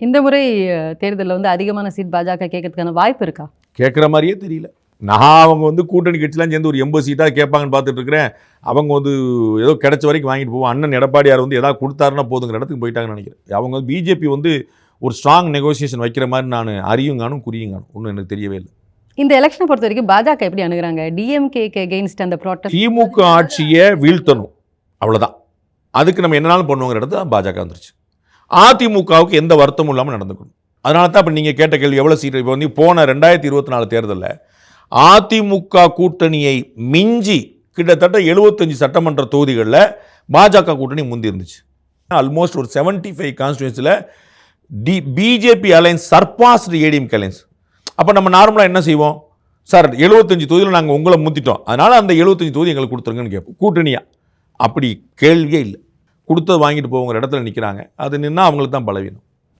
இந்த முறை தேர்தலில் வந்து அதிகமான சீட் பாஜக கேட்கறதுக்கான வாய்ப்பு இருக்கா? கேட்குற மாதிரியே தெரியல. நான் அவங்க வந்து கூட்டணி கட்சிலாம் சேர்ந்து ஒரு 80 சீட்டாக கேட்பாங்கன்னு பார்த்துட்டு இருக்கிறேன். அவங்க வந்து ஏதோ கிடைச்ச வரைக்கும் வாங்கிட்டு போவோம். அண்ணன் எடப்பாடியார் வந்து ஏதாவது கொடுத்தாருன்னா போதுங்கிற இடத்துக்கு போயிட்டாங்கன்னு நினைக்கிறேன். அவங்க வந்து பிஜேபி வந்து ஒரு ஸ்ட்ராங் நெகோசியேஷன் வைக்கிற மாதிரி நான் அறியுங்கானும் குறியுங்கானும் ஒன்றும் எனக்கு தெரியவே இல்லை. இந்த எலெக்ஷனை பொறுத்த வரைக்கும் பாஜக எப்படி அணுகுறாங்க? டிஎம்கேக்கு அகெயின்ஸ்ட் அந்த ப்ராட்டஸ்ட் திமுக ஆட்சியை வீழ்த்தணும், அவ்வளோதான். அதுக்கு நம்ம என்னனாலும் பண்ணுவோங்கிற இடத்துல பாஜக வந்துருச்சு. அதிமுகவுக்கு எந்த வருத்தமும் இல்லாமல் நடந்துக்கணும். அதனால தான் இப்போ நீங்கள் கேட்ட கேள்வி எவ்வளோ சீட். இப்போ வந்து போன 2024 தேர்தலில் அதிமுக கூட்டணியை மிஞ்சி கிட்டத்தட்ட 75 சட்டமன்ற தொகுதிகளில் பாஜக கூட்டணி முந்தி இருந்துச்சு. ஆல்மோஸ்ட் ஒரு 75 கான்ஸ்டியூன்சியில் பிஜேபி அலைன்ஸ் சர்பாஸ்டு ஏடிஎம்கே அலைன்ஸ். அப்போ நம்ம நார்மலாக என்ன செய்வோம்? சார் 75 தொகுதியில் நாங்கள் உங்களை முந்திட்டோம், அதனால் அந்த 75 தொகுதி எங்களுக்கு கொடுத்துருங்கன்னு கேட்போம். கூட்டணியாக அப்படி கேள்வியே இல்லை. கொடுத்தது வாங்கிட்டு போங்கிற இடத்துல நிற்கிறாங்க. அது நின்னா அவங்களுக்கு தான் பலவீனம்.